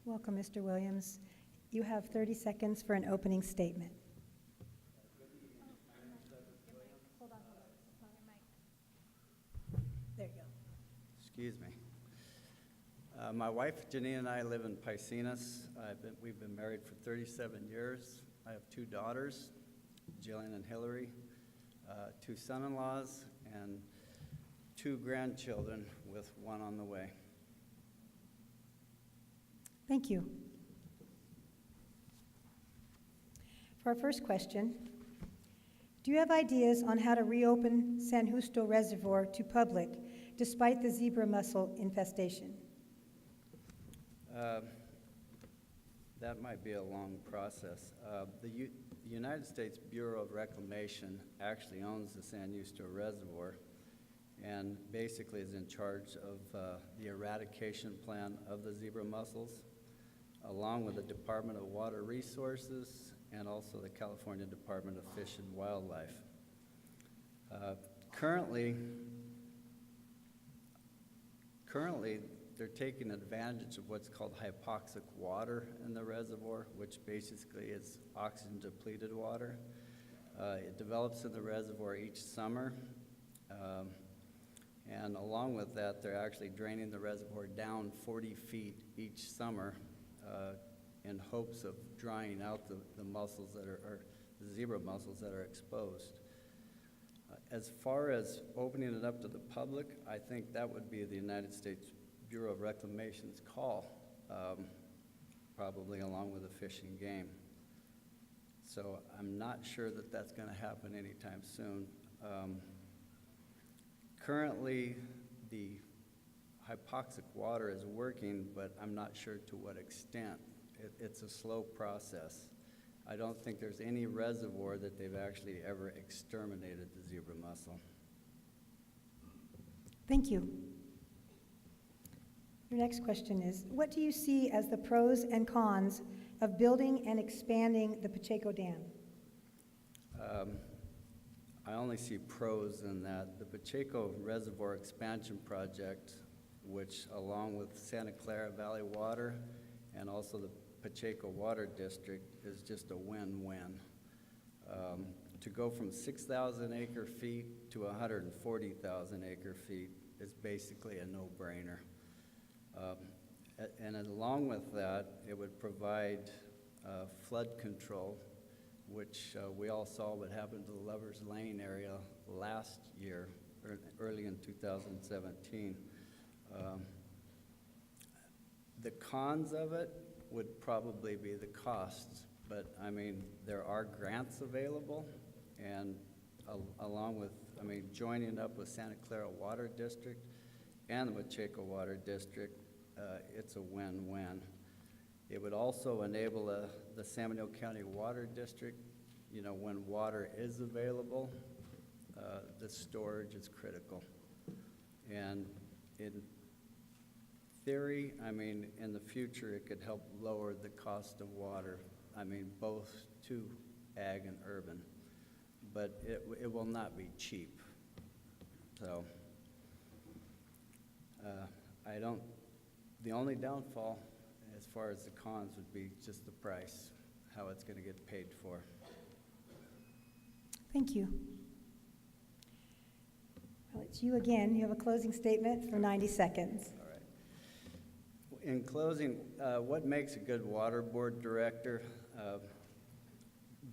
Welcome, Mr. Williams. You have 30 seconds for an opening statement. There you go. Excuse me. My wife, Janine, and I live in Piscinas. We've been married for 37 years. I have 2 daughters, Jillian and Hillary, 2 son-in-laws, and 2 grandchildren with 1 on the way. Thank you. For our first question, do you have ideas on how to reopen San Justo Reservoir to public despite the zebra mussel infestation? That might be a long process. The United States Bureau of Reclamation actually owns the San Justo Reservoir and basically is in charge of the eradication plan of the zebra mussels, along with the Department of Water Resources and also the California Department of Fish and Wildlife. Currently, they're taking advantage of what's called hypoxic water in the reservoir, which basically is oxygen-depleted water. It develops in the reservoir each summer, and along with that, they're actually draining the reservoir down 40 feet each summer in hopes of drying out the mussels that are the zebra mussels that are exposed. As far as opening it up to the public, I think that would be the United States Bureau of Reclamation's call, probably along with the Fish and Game. So I'm not sure that that's going to happen anytime soon. Currently, the hypoxic water is working, but I'm not sure to what extent. It's a slow process. I don't think there's any reservoir that they've actually ever exterminated the zebra mussel. Thank you. Your next question is, what do you see as the pros and cons of building and expanding the Pacheco Dam? I only see pros in that. The Pacheco Reservoir Expansion Project, which along with Santa Clara Valley Water and also the Pacheco Water District, is just a win-win. To go from 6,000 acre feet to 140,000 acre feet is basically a no-brainer. And along with that, it would provide flood control, which we all saw what happened to the Lover's Lane area last year, early in 2017. The cons of it would probably be the costs, but I mean, there are grants available, and along with, joining up with Santa Clara Water District and the Pacheco Water District, it's a win-win. It would also enable the San Benito County Water District, when water is available, the storage is critical. And in theory, in the future, it could help lower the cost of water, both to ag and urban, but it will not be cheap. So the only downfall as far as the cons would be just the price, how it's going to get paid for. Thank you. Well, it's you again. You have a closing statement for 90 seconds. All right. In closing, what makes a good water board director?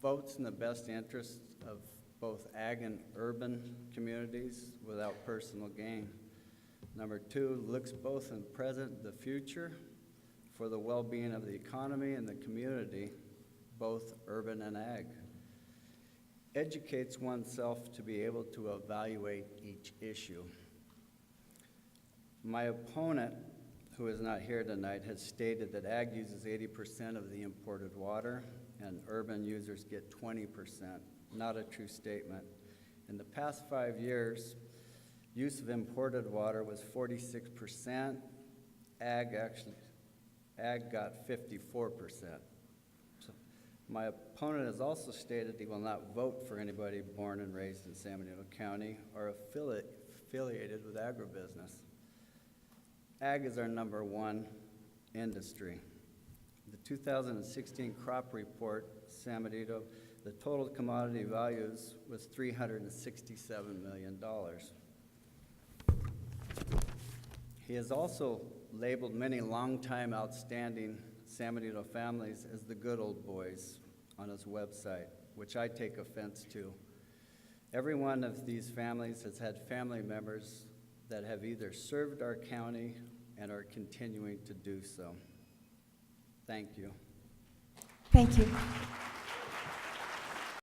Votes in the best interests of both ag and urban communities without personal gain. Number 2, looks both in present and the future for the well-being of the economy and the community, both urban and ag. Educates oneself to be able to evaluate each issue. My opponent, who is not here tonight, has stated that ag uses 80% of the imported water and urban users get 20%. Not a true statement. In the past 5 years, use of imported water was 46%. Ag got 54%. So my opponent has also stated he will not vote for anybody born and raised in San Benito County or affiliated with agribusiness. Ag is our #1 industry. 2016 crop report, San Benito, the total commodity values was $367 million. He has also labeled many longtime outstanding San Benito families as the good old boys on his website, which I take offense to. Every one of these families has had family members that have either served our county and are continuing to do so. Thank you. Thank you.